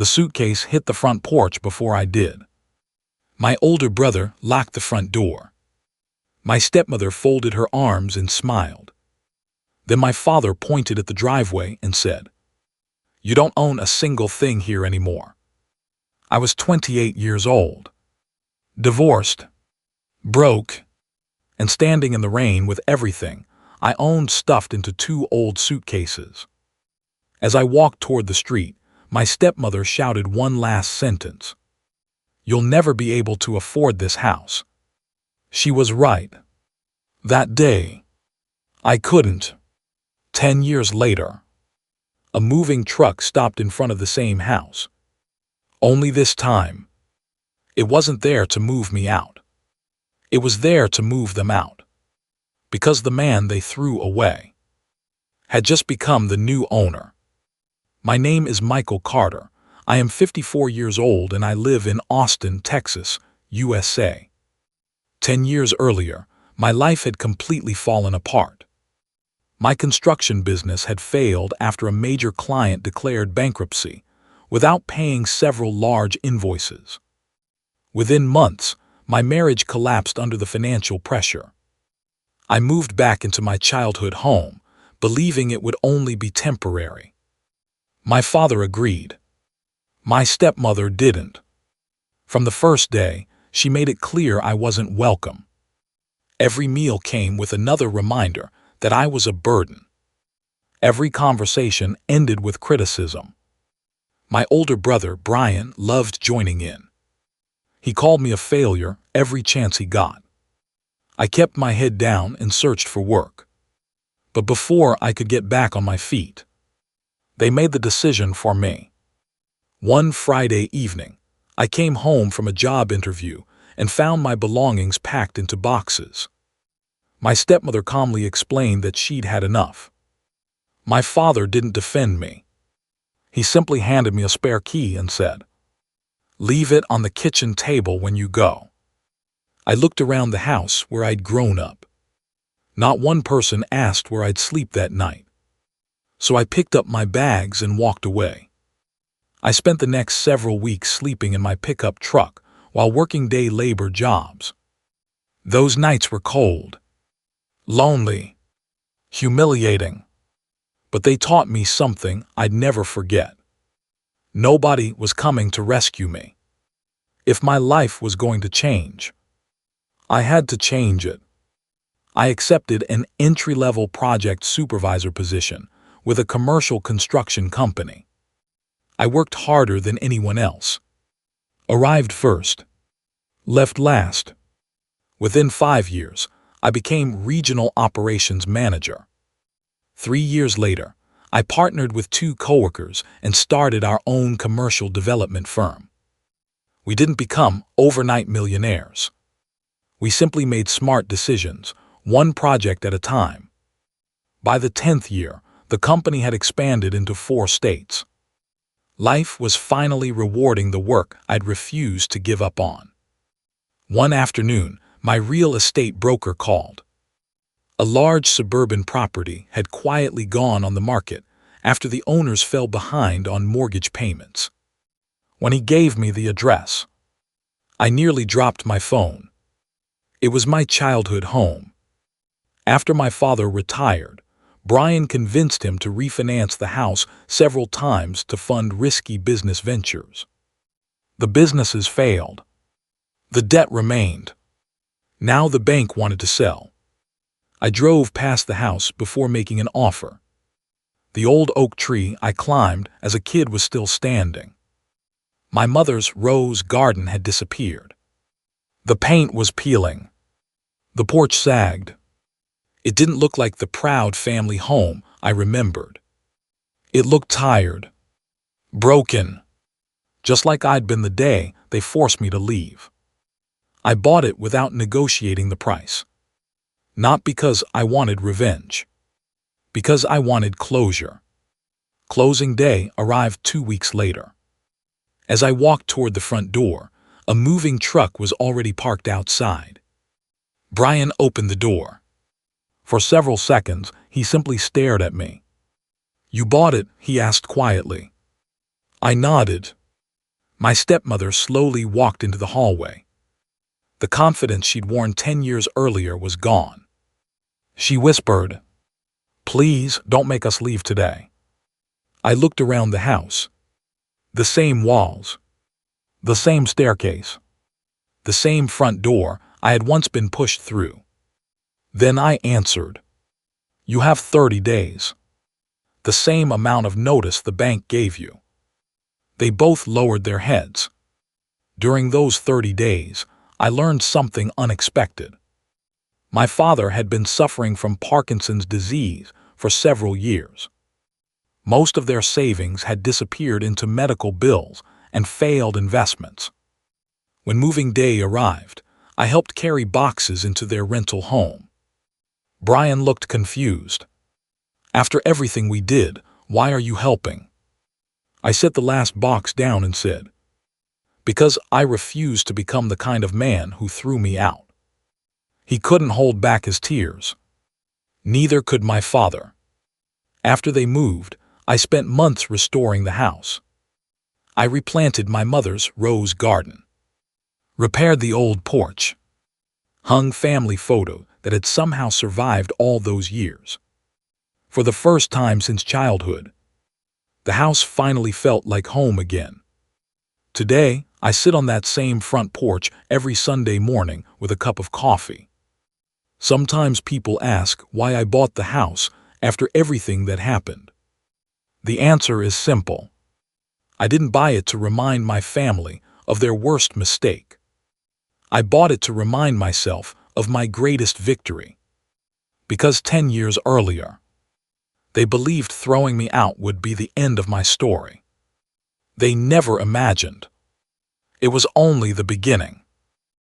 The suitcase hit the front porch before I did. My older brother locked the front door. My stepmother folded her arms and smiled. Then my father pointed at the driveway and said, "You don't own a single thing here anymore." I was 28 years old, divorced, broke, and standing in the rain with everything I owned stuffed into 2 old suitcases. As I walked toward the street, my stepmother shouted one last sentence. "You'll never be able to afford this house." She was right. That day, I couldn't. 10 years later, a moving truck stopped in front of the same house. Only this time, it wasn't there to move me out. It was there to move them out. Because the man they threw away had just become the new owner. My name is Michael Carter. I am 54 years old and I live in Austin, Texas, USA. 10 years earlier, my life had completely fallen apart. My construction business had failed after a major client declared bankruptcy without paying several large invoices. Within months, my marriage collapsed under the financial pressure. I moved back into my childhood home, believing it would only be temporary. My father agreed. My stepmother didn't. From the first day, she made it clear I wasn't welcome. Every meal came with another reminder that I was a burden. Every conversation ended with criticism. My older brother, Brian, loved joining in. He called me a failure every chance he got. I kept my head down and searched for work. But before I could get back on my feet, they made the decision for me. One Friday evening, I came home from a job interview and found my belongings packed into boxes. My stepmother calmly explained that she'd had enough. My father didn't defend me. He simply handed me a spare key and said, "Leave it on the kitchen table when you go." I looked around the house where I'd grown up. Not one person asked where I'd sleep that night. So I picked up my bags and walked away. I spent the next several weeks sleeping in my pickup truck while working day labor jobs. Those nights were cold, lonely, humiliating. But they taught me something I'd never forget. Nobody was coming to rescue me. If my life was going to change, I had to change it. I accepted an entry-level project supervisor position with a commercial construction company. I worked harder than anyone else. Arrived first, left last. Within 5 years, I became regional operations manager. 3 years later, I partnered with 2 coworkers and started our own commercial development firm. We didn't become overnight millionaires. We simply made smart decisions, one project at a time. By the 10th year, the company had expanded into 4 states. Life was finally rewarding the work I'd refused to give up on. One afternoon, my real estate broker called. A large suburban property had quietly gone on the market after the owners fell behind on mortgage payments. When he gave me the address, I nearly dropped my phone. It was my childhood home. After my father retired, Brian convinced him to refinance the house several times to fund risky business ventures. The businesses failed. The debt remained. Now the bank wanted to sell. I drove past the house before making an offer. The old oak tree I climbed as a kid was still standing. My mother's rose garden had disappeared. The paint was peeling. The porch sagged. It didn't look like the proud family home I remembered. It looked tired, broken, just like I'd been the day they forced me to leave. I bought it without negotiating the price. Not because I wanted revenge. Because I wanted closure. Closing day arrived 2 weeks later. As I walked toward the front door, a moving truck was already parked outside. Brian opened the door. For several seconds, he simply stared at me. "You bought it?" he asked quietly. I nodded. My stepmother slowly walked into the hallway. The confidence she'd worn 10 years earlier was gone. She whispered, "Please don't make us leave today." I looked around the house. The same walls. The same staircase. The same front door I had once been pushed through. Then I answered, "You have 30 days. The same amount of notice the bank gave you." They both lowered their heads. During those 30 days, I learned something unexpected. My father had been suffering from Parkinson's disease for several years. Most of their savings had disappeared into medical bills and failed investments. When moving day arrived, I helped carry boxes into their rental home. Brian looked confused. "After everything we did, why are you helping?" I set the last box down and said, "Because I refused to become the kind of man who threw me out." He couldn't hold back his tears. Neither could my father. After they moved, I spent months restoring the house. I replanted my mother's rose garden, repaired the old porch, hung family photos that had somehow survived all those years. For the first time since childhood, the house finally felt like home again. Today, I sit on that same front porch every Sunday morning with a cup of coffee. Sometimes people ask why I bought the house after everything that happened. The answer is simple. I didn't buy it to remind my family of their worst mistake. I bought it to remind myself of my greatest victory. Because 10 years earlier, they believed throwing me out would be the end of my story. They never imagined it was only the beginning.